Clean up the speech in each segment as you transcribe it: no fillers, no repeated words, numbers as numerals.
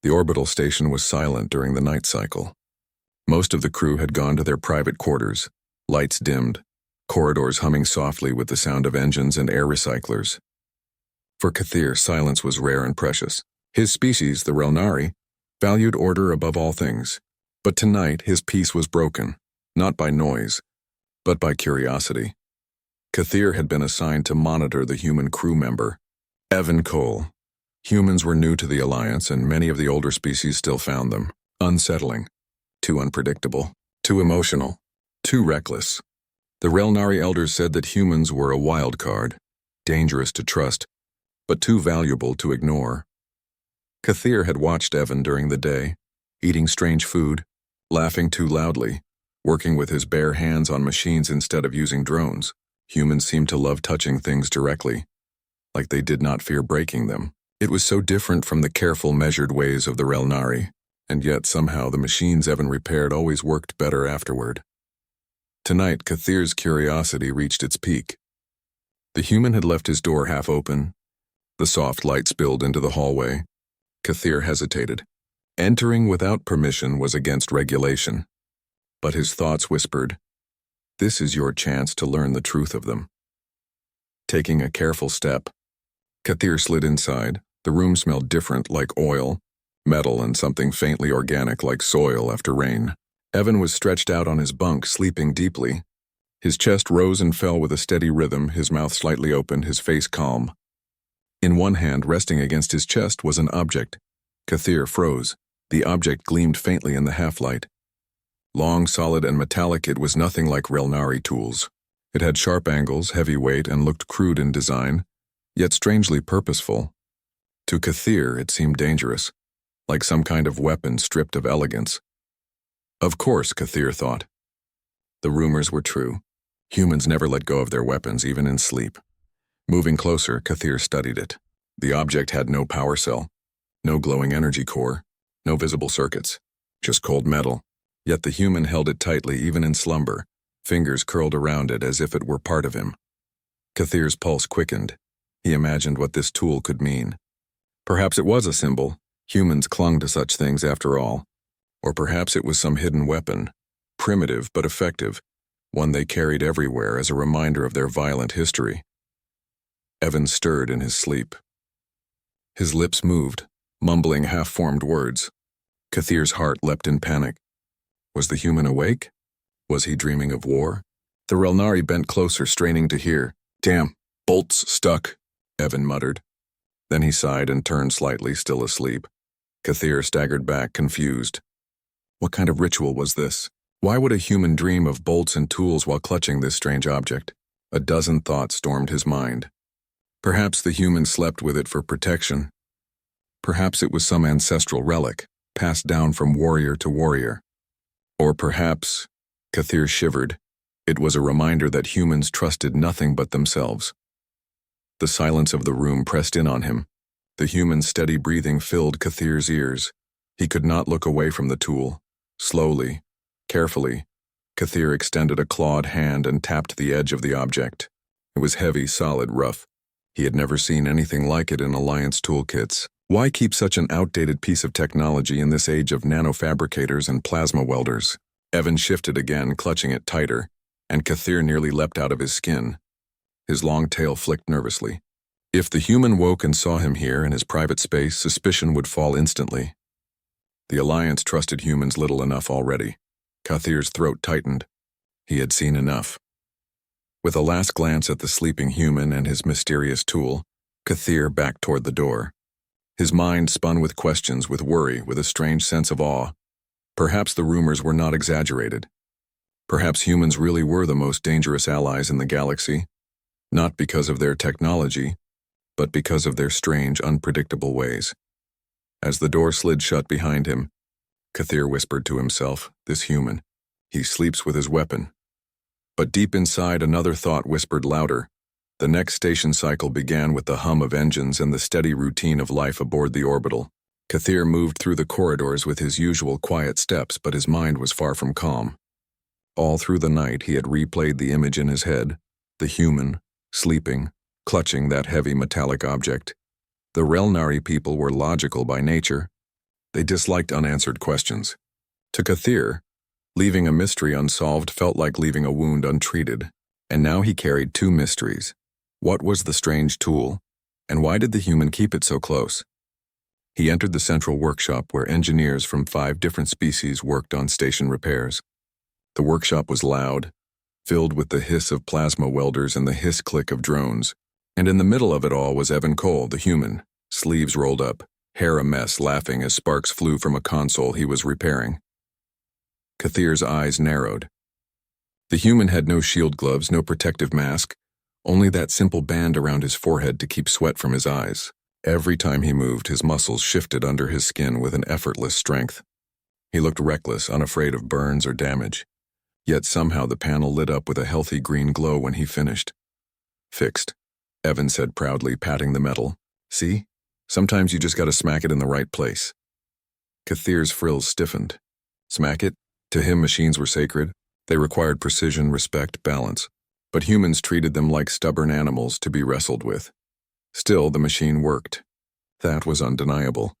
The orbital station was silent during the night cycle. Most of the crew had gone to their private quarters, lights dimmed, corridors humming softly with the sound of engines and air recyclers. For Kathir, silence was rare and precious. His species, the Relnari, valued order above all things. But tonight his peace was broken, not by noise, but by curiosity. Kathir had been assigned to monitor the human crew member, Evan Cole. Humans were new to the Alliance, and many of the older species still found them unsettling, too unpredictable, too emotional, too reckless. The Relnari elders said that humans were a wild card, dangerous to trust, but too valuable to ignore. Kathir had watched Evan during the day, eating strange food, laughing too loudly, working with his bare hands on machines instead of using drones. Humans seemed to love touching things directly, like they did not fear breaking them. It was so different from the careful, measured ways of the Relnari, and yet somehow the machines Evan repaired always worked better afterward. Tonight, Kathir's curiosity reached its peak. The human had left his door half open. The soft light spilled into the hallway. Kathir hesitated. Entering without permission was against regulation. But his thoughts whispered, "This is your chance to learn the truth of them." Taking a careful step, Kathir slid inside. The room smelled different, like oil, metal, and something faintly organic like soil after rain. Evan was stretched out on his bunk, sleeping deeply. His chest rose and fell with a steady rhythm, his mouth slightly open, his face calm. In one hand, resting against his chest, was an object. Kathir froze. The object gleamed faintly in the half-light. Long, solid, and metallic, it was nothing like Relnari tools. It had sharp angles, heavy weight, and looked crude in design, yet strangely purposeful. To Kathir, it seemed dangerous, like some kind of weapon stripped of elegance. Of course, Kathir thought. The rumors were true. Humans never let go of their weapons, even in sleep. Moving closer, Kathir studied it. The object had no power cell, no glowing energy core, no visible circuits, just cold metal. Yet the human held it tightly even in slumber, fingers curled around it as if it were part of him. Kathir's pulse quickened. He imagined what this tool could mean. Perhaps it was a symbol. Humans clung to such things after all. Or perhaps it was some hidden weapon, primitive but effective, one they carried everywhere as a reminder of their violent history. Evan stirred in his sleep. His lips moved, mumbling half-formed words. Kathir's heart leapt in panic. Was the human awake? Was he dreaming of war? The Relnari bent closer, straining to hear. "Damn, bolts stuck," Evan muttered. Then he sighed and turned slightly, still asleep. Kathir staggered back, confused. What kind of ritual was this? Why would a human dream of bolts and tools while clutching this strange object? A dozen thoughts stormed his mind. Perhaps the human slept with it for protection. Perhaps it was some ancestral relic, passed down from warrior to warrior. Or perhaps, Kathir shivered, it was a reminder that humans trusted nothing but themselves. The silence of the room pressed in on him. The human's steady breathing filled Kathir's ears. He could not look away from the tool. Slowly, carefully, Kathir extended a clawed hand and tapped the edge of the object. It was heavy, solid, rough. He had never seen anything like it in Alliance toolkits. Why keep such an outdated piece of technology in this age of nanofabricators and plasma welders? Evan shifted again, clutching it tighter, and Kathir nearly leapt out of his skin. His long tail flicked nervously. If the human woke and saw him here in his private space, suspicion would fall instantly. The Alliance trusted humans little enough already. Kathir's throat tightened. He had seen enough. With a last glance at the sleeping human and his mysterious tool, Kathir backed toward the door. His mind spun with questions, with worry, with a strange sense of awe. Perhaps the rumors were not exaggerated. Perhaps humans really were the most dangerous allies in the galaxy, not because of their technology, but because of their strange, unpredictable ways. As the door slid shut behind him, Kathir whispered to himself, "This human, he sleeps with his weapon." But deep inside, another thought whispered louder. The next station cycle began with the hum of engines and the steady routine of life aboard the orbital. Kathir moved through the corridors with his usual quiet steps, but his mind was far from calm. All through the night he had replayed the image in his head, the human, sleeping, clutching that heavy metallic object. The Relnari people were logical by nature. They disliked unanswered questions. To Kathir, leaving a mystery unsolved felt like leaving a wound untreated. And now he carried two mysteries. What was the strange tool, and why did the human keep it so close? He entered the central workshop where engineers from 5 different species worked on station repairs. The workshop was loud, filled with the hiss of plasma welders and the hiss-click of drones. And in the middle of it all was Evan Cole, the human, sleeves rolled up, hair a mess, laughing as sparks flew from a console he was repairing. Kathir's eyes narrowed. The human had no shield gloves, no protective mask, only that simple band around his forehead to keep sweat from his eyes. Every time he moved, his muscles shifted under his skin with an effortless strength. He looked reckless, unafraid of burns or damage. Yet somehow the panel lit up with a healthy green glow when he finished. "Fixed," Evan said proudly, patting the metal. "See? Sometimes you just gotta smack it in the right place." Kathir's frills stiffened. Smack it? To him, machines were sacred. They required precision, respect, balance. But humans treated them like stubborn animals to be wrestled with. Still, the machine worked. That was undeniable.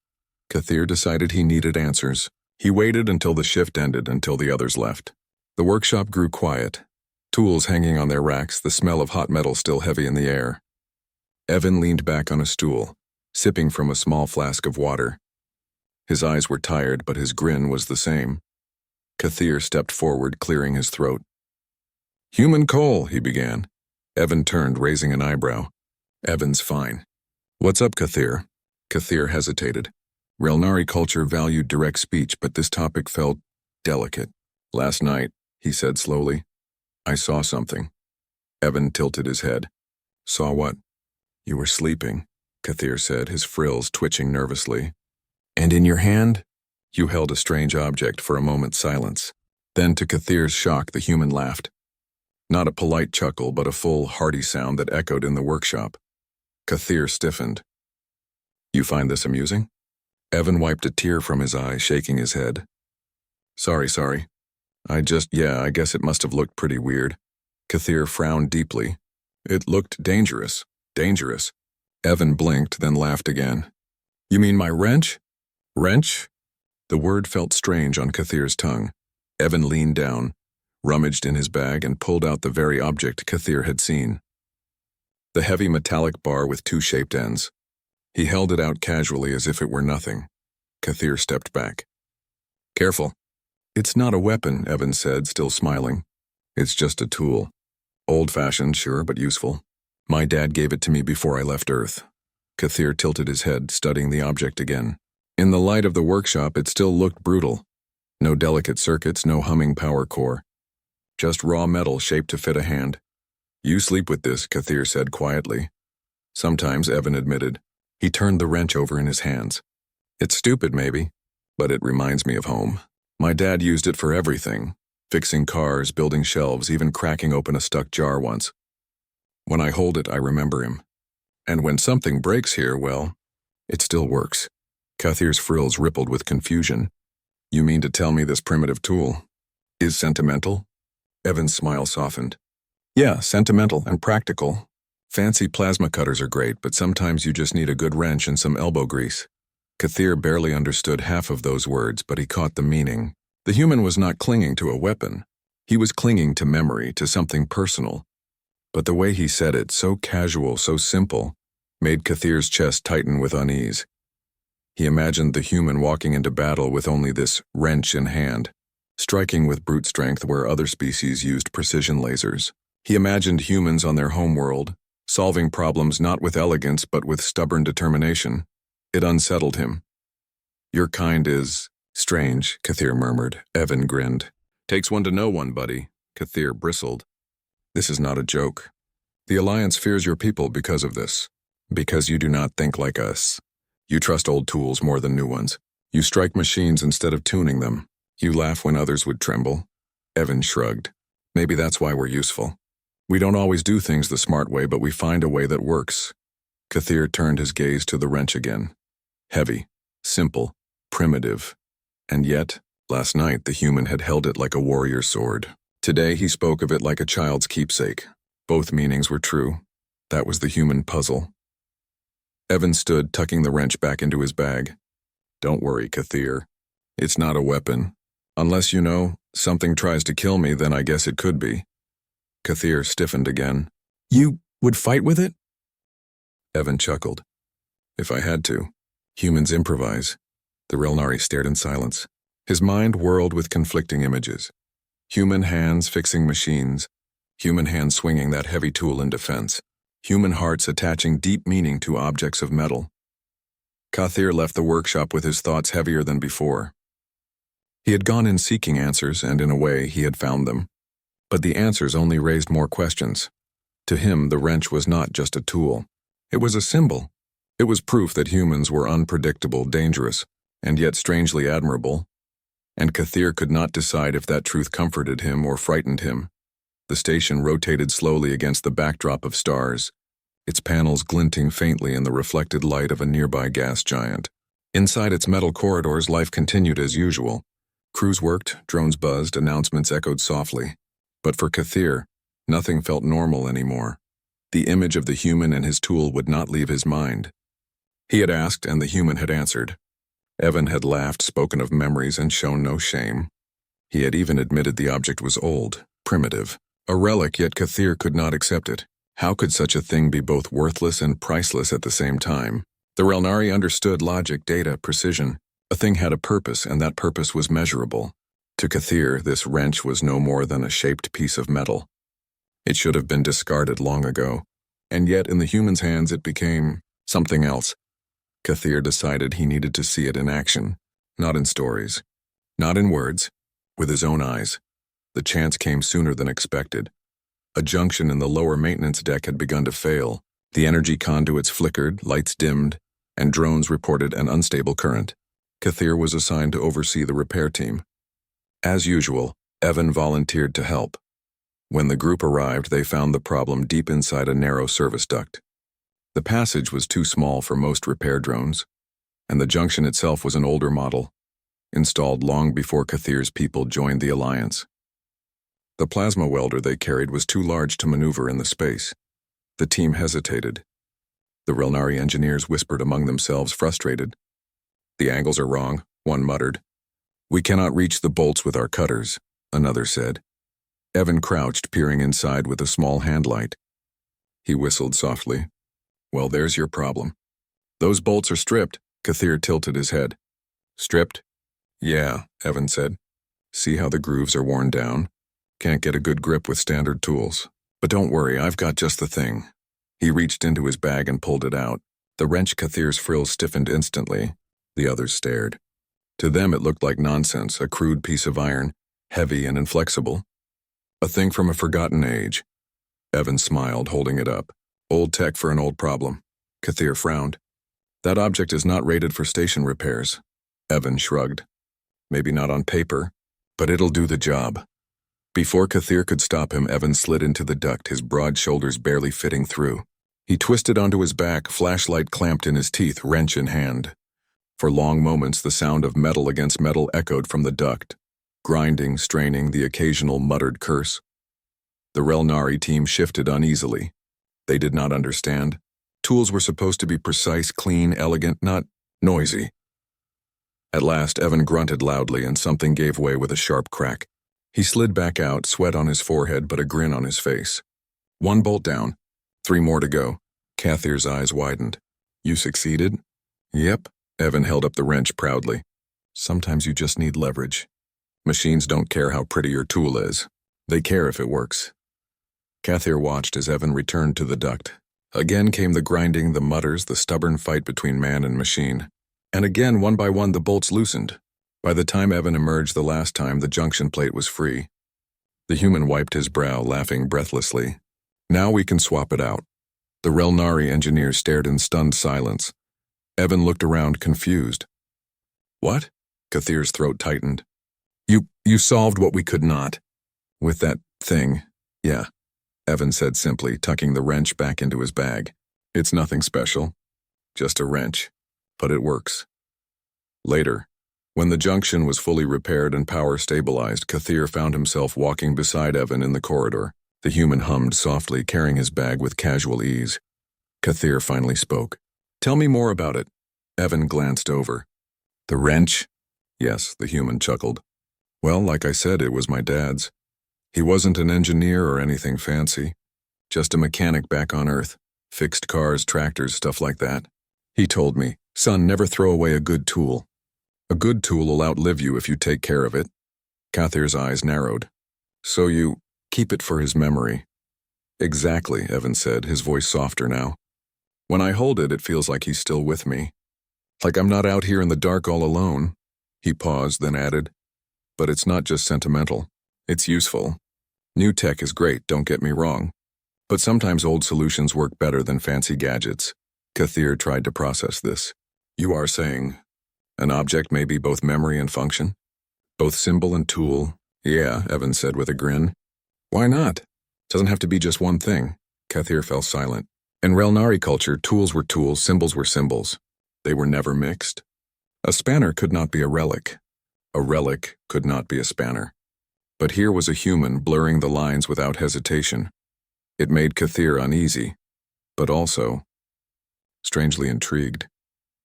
Kathir decided he needed answers. He waited until the shift ended, until the others left. The workshop grew quiet. Tools hanging on their racks, the smell of hot metal still heavy in the air. Evan leaned back on a stool, sipping from a small flask of water. His eyes were tired, but his grin was the same. Kathir stepped forward, clearing his throat. "Human Cole," he began. Evan turned, raising an eyebrow. "Evan's fine." "What's up, Kathir?" Kathir hesitated. Relnari culture valued direct speech, but this topic felt delicate. "Last night," he said slowly, "I saw something." Evan tilted his head. "Saw what?" "You were sleeping," Kathir said, his frills twitching nervously. "And in your hand?" You held a strange object for a moment's silence. Then, to Kathir's shock, the human laughed. Not a polite chuckle, but a full, hearty sound that echoed in the workshop. Kathir stiffened. "You find this amusing?" Evan wiped a tear from his eye, shaking his head. Sorry. I guess it must have looked pretty weird." Kathir frowned deeply. "It looked dangerous. Dangerous." Evan blinked, then laughed again. "You mean my wrench?" "Wrench?" The word felt strange on Kathir's tongue. Evan leaned down, rummaged in his bag, and pulled out the very object Kathir had seen. The heavy metallic bar with 2 shaped ends. He held it out casually as if it were nothing. Kathir stepped back. "Careful." "It's not a weapon," Evan said, still smiling. "It's just a tool. Old-fashioned, sure, but useful. My dad gave it to me before I left Earth." Kathir tilted his head, studying the object again. In the light of the workshop, it still looked brutal. No delicate circuits, no humming power core. Just raw metal shaped to fit a hand. "You sleep with this," Kathir said quietly. "Sometimes," Evan admitted. He turned the wrench over in his hands. "It's stupid, maybe, but it reminds me of home. My dad used it for everything. Fixing cars, building shelves, even cracking open a stuck jar once. When I hold it, I remember him. And when something breaks here, well, it still works." Kathir's frills rippled with confusion. "You mean to tell me this primitive tool is sentimental?" Evan's smile softened. "Yeah, sentimental and practical. Fancy plasma cutters are great, but sometimes you just need a good wrench and some elbow grease." Kathir barely understood half of those words, but he caught the meaning. The human was not clinging to a weapon. He was clinging to memory, to something personal. But the way he said it, so casual, so simple, made Kathir's chest tighten with unease. He imagined the human walking into battle with only this wrench in hand, striking with brute strength where other species used precision lasers. He imagined humans on their homeworld, solving problems not with elegance but with stubborn determination. It unsettled him. "Your kind is strange," Kathir murmured. Evan grinned. "Takes one to know one, buddy." Kathir bristled. "This is not a joke. The Alliance fears your people because of this. Because you do not think like us. You trust old tools more than new ones. You strike machines instead of tuning them. You laugh when others would tremble." Evan shrugged. "Maybe that's why we're useful. We don't always do things the smart way, but we find a way that works." Kathir turned his gaze to the wrench again. Heavy, simple, primitive. And yet, last night the human had held it like a warrior's sword. Today he spoke of it like a child's keepsake. Both meanings were true. That was the human puzzle. Evan stood, tucking the wrench back into his bag. Don't worry, Kathir. It's not a weapon. Unless something tries to kill me, then I guess it could be. Kathir stiffened again. You would fight with it? Evan chuckled. If I had to. Humans improvise. The Relnari stared in silence. His mind whirled with conflicting images. Human hands fixing machines. Human hands swinging that heavy tool in defense. Human hearts attaching deep meaning to objects of metal. Kathir left the workshop with his thoughts heavier than before. He had gone in seeking answers, and in a way, he had found them. But the answers only raised more questions. To him, the wrench was not just a tool. It was a symbol. It was proof that humans were unpredictable, dangerous, and yet strangely admirable. And Kathir could not decide if that truth comforted him or frightened him. The station rotated slowly against the backdrop of stars, its panels glinting faintly in the reflected light of a nearby gas giant. Inside its metal corridors, life continued as usual. Crews worked, drones buzzed, announcements echoed softly. But for Kathir, nothing felt normal anymore. The image of the human and his tool would not leave his mind. He had asked, and the human had answered. Evan had laughed, spoken of memories, and shown no shame. He had even admitted the object was old, primitive, a relic, yet Kathir could not accept it. How could such a thing be both worthless and priceless at the same time? The Relnari understood logic, data, precision. A thing had a purpose, and that purpose was measurable. To Kathir, this wrench was no more than a shaped piece of metal. It should have been discarded long ago, and yet in the human's hands it became something else. Kathir decided he needed to see it in action, not in stories, not in words, with his own eyes. The chance came sooner than expected. A junction in the lower maintenance deck had begun to fail. The energy conduits flickered, lights dimmed, and drones reported an unstable current. Kathir was assigned to oversee the repair team. As usual, Evan volunteered to help. When the group arrived, they found the problem deep inside a narrow service duct. The passage was too small for most repair drones, and the junction itself was an older model, installed long before Kathir's people joined the alliance. The plasma welder they carried was too large to maneuver in the space. The team hesitated. The Relnari engineers whispered among themselves, frustrated. The angles are wrong, one muttered. We cannot reach the bolts with our cutters, another said. Evan crouched, peering inside with a small handlight. He whistled softly. Well, there's your problem. Those bolts are stripped. Kathir tilted his head. Stripped? Yeah, Evan said. See how the grooves are worn down? Can't get a good grip with standard tools. But don't worry, I've got just the thing. He reached into his bag and pulled it out. The wrench Kathir's frills stiffened instantly. The others stared. To them it looked like nonsense, a crude piece of iron, heavy and inflexible. A thing from a forgotten age. Evan smiled, holding it up. Old tech for an old problem. Kathir frowned. That object is not rated for station repairs. Evan shrugged. Maybe not on paper, but it'll do the job. Before Kathir could stop him, Evan slid into the duct, his broad shoulders barely fitting through. He twisted onto his back, flashlight clamped in his teeth, wrench in hand. For long moments, the sound of metal against metal echoed from the duct, grinding, straining, the occasional muttered curse. The Relnari team shifted uneasily. They did not understand. Tools were supposed to be precise, clean, elegant, not noisy. At last, Evan grunted loudly, and something gave way with a sharp crack. He slid back out, sweat on his forehead but a grin on his face. One bolt down. 3 more to go. Kathir's eyes widened. You succeeded? Yep. Evan held up the wrench proudly. Sometimes you just need leverage. Machines don't care how pretty your tool is. They care if it works. Kathir watched as Evan returned to the duct. Again came the grinding, the mutters, the stubborn fight between man and machine. And again, one by one, the bolts loosened. By the time Evan emerged the last time, the junction plate was free. The human wiped his brow, laughing breathlessly. Now we can swap it out. The Relnari engineer stared in stunned silence. Evan looked around, confused. What? Kathir's throat tightened. You solved what we could not. With that thing, yeah, Evan said simply, tucking the wrench back into his bag. It's nothing special. Just a wrench. But it works. Later, when the junction was fully repaired and power stabilized, Kathir found himself walking beside Evan in the corridor. The human hummed softly, carrying his bag with casual ease. Kathir finally spoke. Tell me more about it. Evan glanced over. The wrench? Yes, the human chuckled. Well, like I said, it was my dad's. He wasn't an engineer or anything fancy. Just a mechanic back on Earth. Fixed cars, tractors, stuff like that. He told me, son, never throw away a good tool. A good tool will outlive you if you take care of it. Kathir's eyes narrowed. So you keep it for his memory. Exactly, Evan said, his voice softer now. When I hold it, it feels like he's still with me. Like I'm not out here in the dark all alone. He paused, then added, but it's not just sentimental. It's useful. New tech is great, don't get me wrong. But sometimes old solutions work better than fancy gadgets. Kathir tried to process this. You are saying an object may be both memory and function? Both symbol and tool? Yeah, Evan said with a grin. Why not? Doesn't have to be just one thing. Kathir fell silent. In Relnari culture, tools were tools, symbols were symbols. They were never mixed. A spanner could not be a relic. A relic could not be a spanner. But here was a human blurring the lines without hesitation. It made Kathir uneasy, but also strangely intrigued.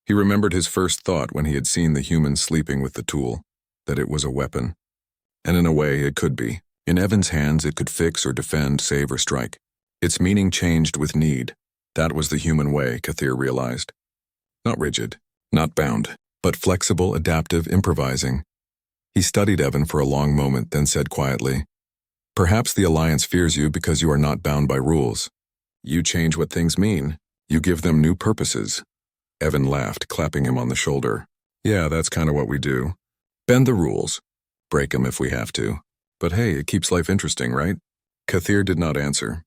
He remembered his first thought when he had seen the human sleeping with the tool, that it was a weapon. And in a way, it could be. In Evan's hands, it could fix or defend, save or strike. Its meaning changed with need. That was the human way, Kathir realized. Not rigid, not bound, but flexible, adaptive, improvising. He studied Evan for a long moment, then said quietly, perhaps the Alliance fears you because you are not bound by rules. You change what things mean. You give them new purposes. Evan laughed, clapping him on the shoulder. Yeah, that's kind of what we do. Bend the rules. Break them if we have to. But hey, it keeps life interesting, right? Kathir did not answer.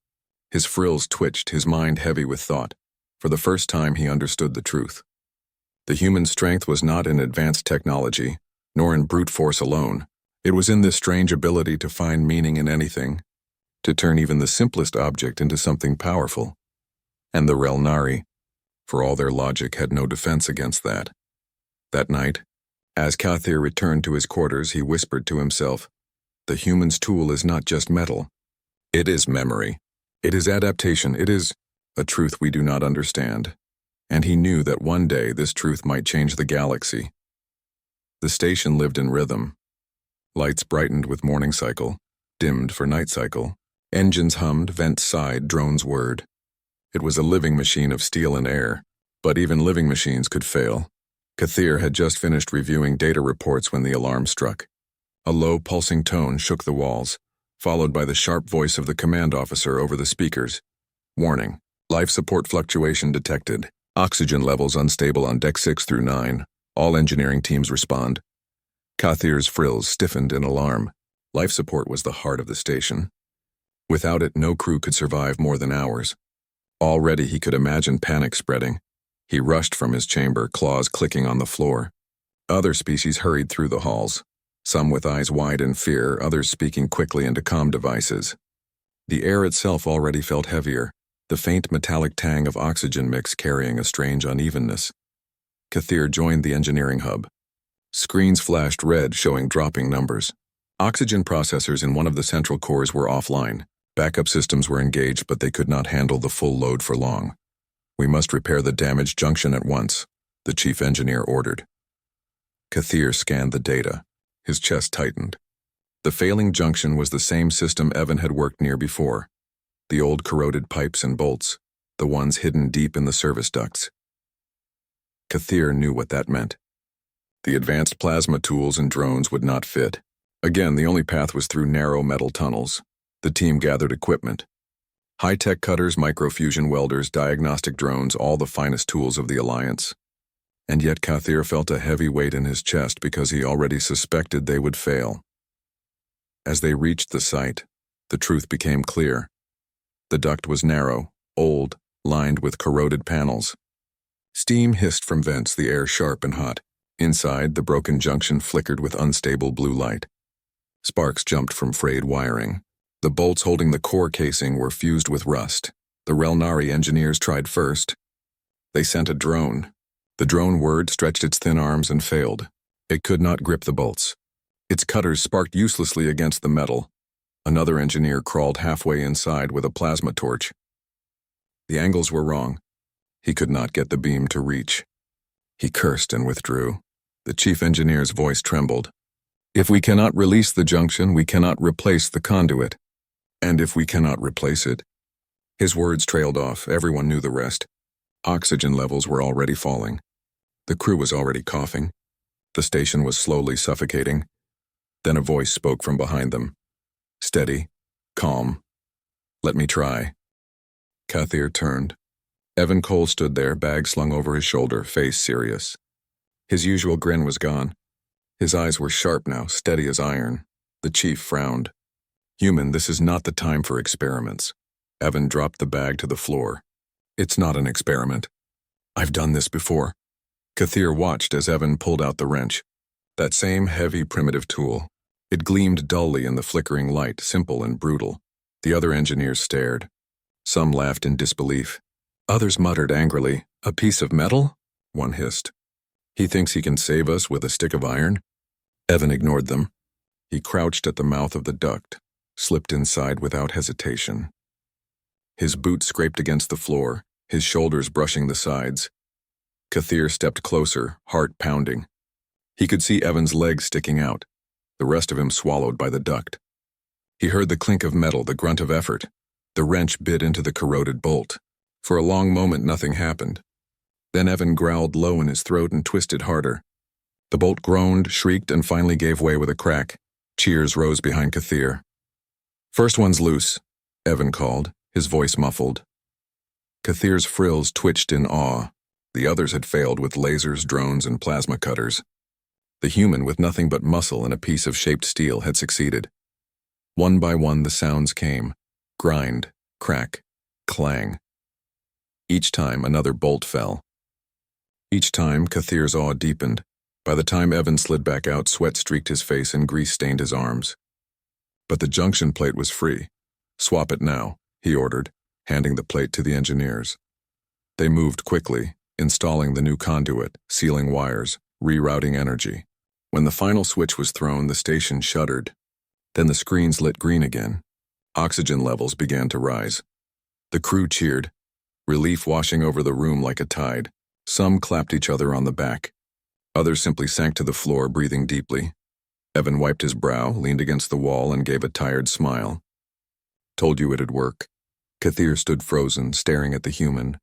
His frills twitched, his mind heavy with thought. For the first time, he understood the truth. The human strength was not in advanced technology, nor in brute force alone. It was in this strange ability to find meaning in anything, to turn even the simplest object into something powerful. And the Relnari, for all their logic, had no defense against that. That night, as Kathir returned to his quarters, he whispered to himself, the human's tool is not just metal. It is memory. It is adaptation. It is a truth we do not understand. And he knew that one day this truth might change the galaxy. The station lived in rhythm. Lights brightened with morning cycle, dimmed for night cycle. Engines hummed, vents sighed, drones whirred. It was a living machine of steel and air, but even living machines could fail. Kathir had just finished reviewing data reports when the alarm struck. A low, pulsing tone shook the walls, followed by the sharp voice of the command officer over the speakers. Warning, life support fluctuation detected. Oxygen levels unstable on deck 6 through 9. All engineering teams respond. Kathir's frills stiffened in alarm. Life support was the heart of the station. Without it, no crew could survive more than hours. Already he could imagine panic spreading. He rushed from his chamber, claws clicking on the floor. Other species hurried through the halls, some with eyes wide in fear, others speaking quickly into comm devices. The air itself already felt heavier, the faint metallic tang of oxygen mix carrying a strange unevenness. Kathir joined the engineering hub. Screens flashed red, showing dropping numbers. Oxygen processors in one of the central cores were offline. Backup systems were engaged, but they could not handle the full load for long. We must repair the damaged junction at once, the chief engineer ordered. Kathir scanned the data. His chest tightened. The failing junction was the same system Evan had worked near before. The old corroded pipes and bolts, the ones hidden deep in the service ducts. Kathir knew what that meant. The advanced plasma tools and drones would not fit. Again, the only path was through narrow metal tunnels. The team gathered equipment. High-tech cutters, microfusion welders, diagnostic drones, all the finest tools of the Alliance. And yet Kathir felt a heavy weight in his chest because he already suspected they would fail. As they reached the site, the truth became clear. The duct was narrow, old, lined with corroded panels. Steam hissed from vents, the air sharp and hot. Inside, the broken junction flickered with unstable blue light. Sparks jumped from frayed wiring. The bolts holding the core casing were fused with rust. The Relnari engineers tried first. They sent a drone. The drone whirred, stretched its thin arms, and failed. It could not grip the bolts. Its cutters sparked uselessly against the metal. Another engineer crawled halfway inside with a plasma torch. The angles were wrong. He could not get the beam to reach. He cursed and withdrew. The chief engineer's voice trembled. If we cannot release the junction, we cannot replace the conduit. And if we cannot replace it? His words trailed off. Everyone knew the rest. Oxygen levels were already falling. The crew was already coughing. The station was slowly suffocating. Then a voice spoke from behind them. Steady, calm. Let me try. Kathir turned. Evan Cole stood there, bag slung over his shoulder, face serious. His usual grin was gone. His eyes were sharp now, steady as iron. The chief frowned. Human, this is not the time for experiments. Evan dropped the bag to the floor. It's not an experiment. I've done this before. Kathir watched as Evan pulled out the wrench. That same heavy, primitive tool. It gleamed dully in the flickering light, simple and brutal. The other engineers stared. Some laughed in disbelief. Others muttered angrily, "A piece of metal?" One hissed. "He thinks he can save us with a stick of iron?" Evan ignored them. He crouched at the mouth of the duct, slipped inside without hesitation. His boots scraped against the floor, his shoulders brushing the sides. Kathir stepped closer, heart pounding. He could see Evan's legs sticking out, the rest of him swallowed by the duct. He heard the clink of metal, the grunt of effort. The wrench bit into the corroded bolt. For a long moment, nothing happened. Then Evan growled low in his throat and twisted harder. The bolt groaned, shrieked, and finally gave way with a crack. Cheers rose behind Kathir. "First one's loose," Evan called, his voice muffled. Kathir's frills twitched in awe. The others had failed with lasers, drones, and plasma cutters. The human, with nothing but muscle and a piece of shaped steel, had succeeded. One by one the sounds came. Grind, crack, clang. Each time another bolt fell. Each time Kathir's awe deepened. By the time Evan slid back out, sweat streaked his face and grease stained his arms. But the junction plate was free. "Swap it now," he ordered, handing the plate to the engineers. They moved quickly, installing the new conduit, sealing wires, rerouting energy. When the final switch was thrown, the station shuddered. Then the screens lit green again. Oxygen levels began to rise. The crew cheered, relief washing over the room like a tide. Some clapped each other on the back. Others simply sank to the floor, breathing deeply. Evan wiped his brow, leaned against the wall, and gave a tired smile. "Told you it'd work." Kathir stood frozen, staring at the human.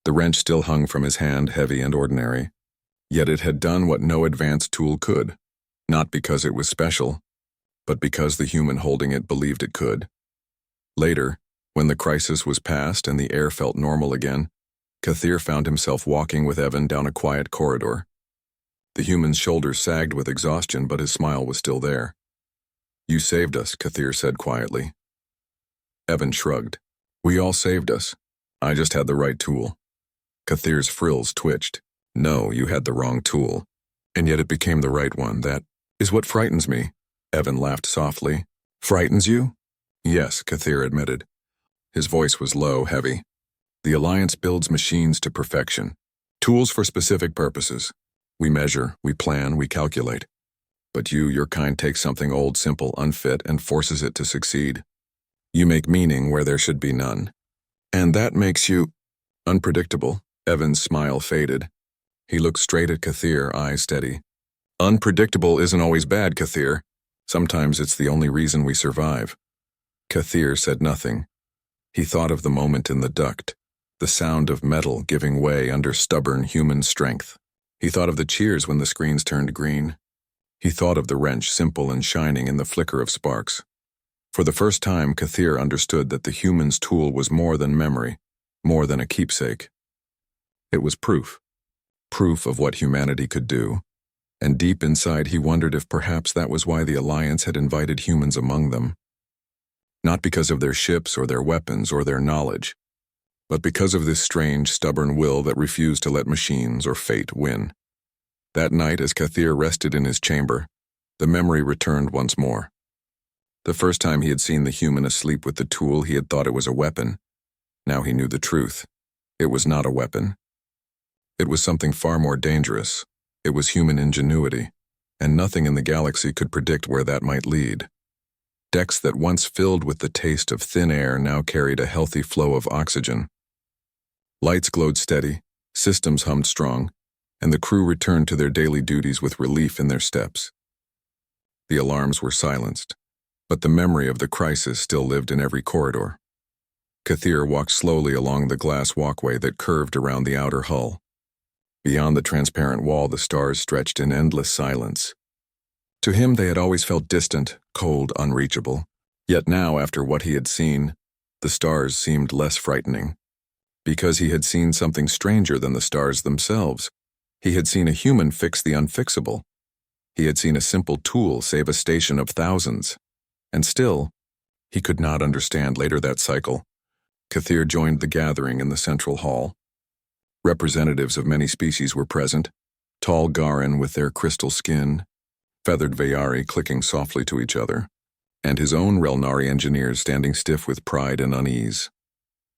The wrench still hung from his hand, heavy and ordinary. Yet it had done what no advanced tool could. Not because it was special, but because the human holding it believed it could. Later, when the crisis was past and the air felt normal again, Kathir found himself walking with Evan down a quiet corridor. The human's shoulders sagged with exhaustion, but his smile was still there. "You saved us," Kathir said quietly. Evan shrugged. "We all saved us. I just had the right tool." Kathir's frills twitched. "No, you had the wrong tool. And yet it became the right one. That is what frightens me." Evan laughed softly. "Frightens you?" "Yes," Kathir admitted. His voice was low, heavy. "The Alliance builds machines to perfection. Tools for specific purposes. We measure, we plan, we calculate. But your kind takes something old, simple, unfit, and forces it to succeed. You make meaning where there should be none. And that makes you unpredictable." Evan's smile faded. He looked straight at Kathir, eyes steady. "Unpredictable isn't always bad, Kathir. Sometimes it's the only reason we survive." Kathir said nothing. He thought of the moment in the duct, the sound of metal giving way under stubborn human strength. He thought of the cheers when the screens turned green. He thought of the wrench, simple and shining in the flicker of sparks. For the first time, Kathir understood that the human's tool was more than memory, more than a keepsake. It was proof. Proof of what humanity could do. And deep inside, he wondered if perhaps that was why the Alliance had invited humans among them. Not because of their ships or their weapons or their knowledge, but because of this strange, stubborn will that refused to let machines or fate win. That night, as Kathir rested in his chamber, the memory returned once more. The first time he had seen the human asleep with the tool, he had thought it was a weapon. Now he knew the truth. It was not a weapon. It was something far more dangerous. It was human ingenuity, and nothing in the galaxy could predict where that might lead. Decks that once filled with the taste of thin air now carried a healthy flow of oxygen. Lights glowed steady, systems hummed strong, and the crew returned to their daily duties with relief in their steps. The alarms were silenced, but the memory of the crisis still lived in every corridor. Kathir walked slowly along the glass walkway that curved around the outer hull. Beyond the transparent wall, the stars stretched in endless silence. To him, they had always felt distant, cold, unreachable. Yet now, after what he had seen, the stars seemed less frightening. Because he had seen something stranger than the stars themselves. He had seen a human fix the unfixable. He had seen a simple tool save a station of thousands. And still, he could not understand later that cycle. Kathir joined the gathering in the central hall. Representatives of many species were present, tall Garin with their crystal skin, feathered Veyari clicking softly to each other, and his own Relnari engineers standing stiff with pride and unease.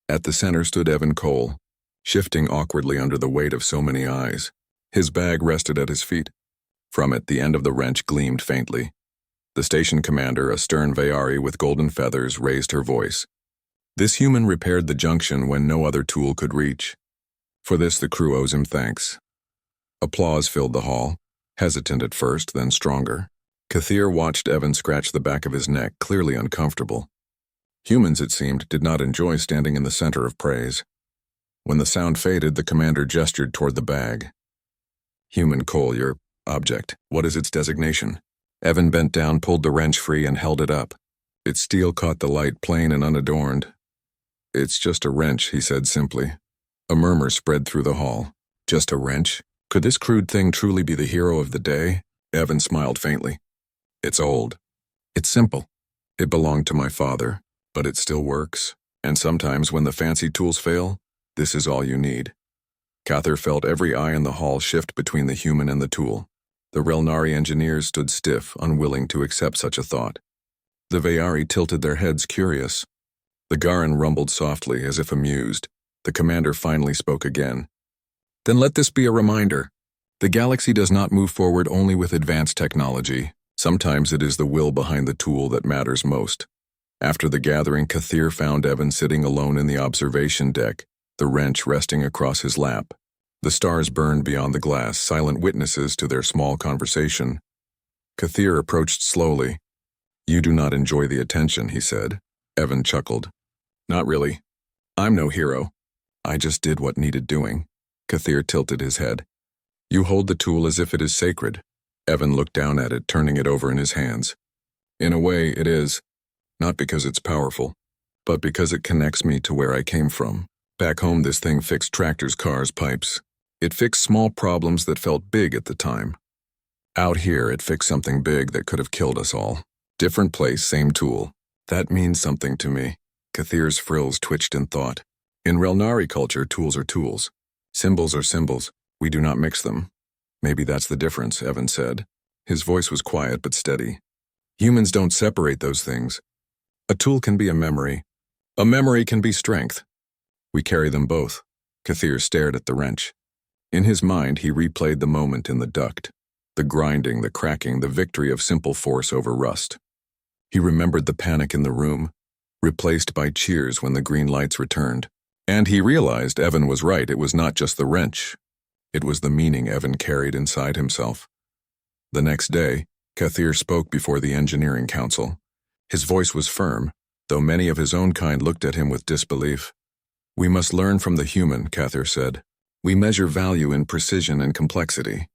At the center stood Evan Cole, shifting awkwardly under the weight of so many eyes. His bag rested at his feet. From it, the end of the wrench gleamed faintly. The station commander, a stern Veyari with golden feathers, raised her voice. This human repaired the junction when no other tool could reach. For this, the crew owes him thanks. Applause filled the hall, hesitant at first, then stronger. Kathir watched Evan scratch the back of his neck, clearly uncomfortable. Humans, it seemed, did not enjoy standing in the center of praise. When the sound faded, the commander gestured toward the bag. Human Cole, your object. What is its designation? Evan bent down, pulled the wrench free, and held it up. Its steel caught the light, plain and unadorned. It's just a wrench, he said simply. A murmur spread through the hall. Just a wrench? Could this crude thing truly be the hero of the day? Evan smiled faintly. It's old. It's simple. It belonged to my father, but it still works. And sometimes when the fancy tools fail, this is all you need. Kathir felt every eye in the hall shift between the human and the tool. The Relnari engineers stood stiff, unwilling to accept such a thought. The Veyari tilted their heads, curious. The Garin rumbled softly, as if amused. The commander finally spoke again. Then let this be a reminder. The galaxy does not move forward only with advanced technology. Sometimes it is the will behind the tool that matters most. After the gathering, Kathir found Evan sitting alone in the observation deck, the wrench resting across his lap. The stars burned beyond the glass, silent witnesses to their small conversation. Kathir approached slowly. You do not enjoy the attention, he said. Evan chuckled. Not really. I'm no hero. I just did what needed doing. Kathir tilted his head. You hold the tool as if it is sacred. Evan looked down at it, turning it over in his hands. In a way, it is. Not because it's powerful, but because it connects me to where I came from. Back home, this thing fixed tractors, cars, pipes. It fixed small problems that felt big at the time. Out here, it fixed something big that could have killed us all. Different place, same tool. That means something to me. Kathir's frills twitched in thought. In Relnari culture, tools are tools. Symbols are symbols. We do not mix them. Maybe that's the difference, Evan said. His voice was quiet but steady. Humans don't separate those things. A tool can be a memory. A memory can be strength. We carry them both. Kathir stared at the wrench. In his mind, he replayed the moment in the duct. The grinding, the cracking, the victory of simple force over rust. He remembered the panic in the room, replaced by cheers when the green lights returned. And he realized Evan was right. It was not just the wrench. It was the meaning Evan carried inside himself. The next day, Kathir spoke before the engineering council. His voice was firm, though many of his own kind looked at him with disbelief. We must learn from the human, Kathir said. We measure value in precision and complexity,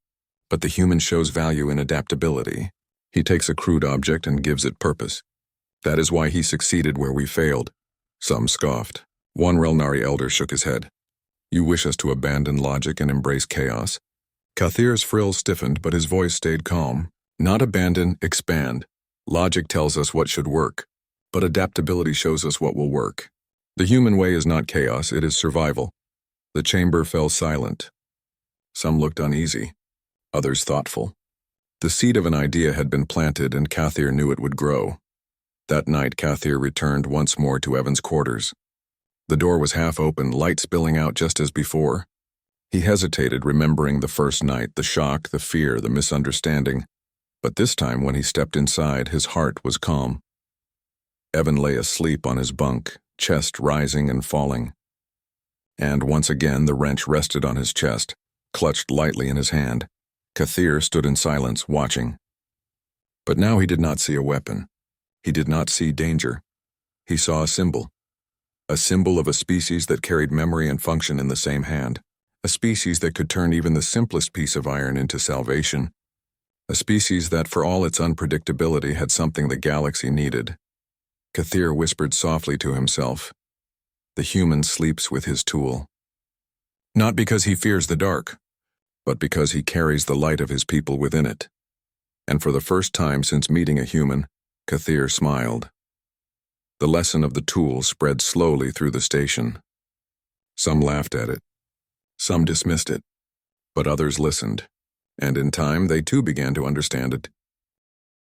but the human shows value in adaptability. He takes a crude object and gives it purpose. That is why he succeeded where we failed. Some scoffed. One Relnari elder shook his head. You wish us to abandon logic and embrace chaos? Kathir's frills stiffened, but his voice stayed calm. Not abandon, expand. Logic tells us what should work, but adaptability shows us what will work. The human way is not chaos, it is survival. The chamber fell silent. Some looked uneasy, others thoughtful. The seed of an idea had been planted, and Kathir knew it would grow. That night, Kathir returned once more to Evan's quarters. The door was half open, light spilling out just as before. He hesitated, remembering the first night, the shock, the fear, the misunderstanding. But this time, when he stepped inside, his heart was calm. Evan lay asleep on his bunk, chest rising and falling. And once again, the wrench rested on his chest, clutched lightly in his hand. Kathir stood in silence, watching. But now he did not see a weapon. He did not see danger. He saw a symbol of a species that carried memory and function in the same hand, a species that could turn even the simplest piece of iron into salvation, a species that, for all its unpredictability, had something the galaxy needed. Kathir whispered softly to himself, "The human sleeps with his tool." Not because he fears the dark, but because he carries the light of his people within it. And for the first time since meeting a human, Kathir smiled. The lesson of the tool spread slowly through the station. Some laughed at it. Some dismissed it. But others listened. And in time, they too began to understand it.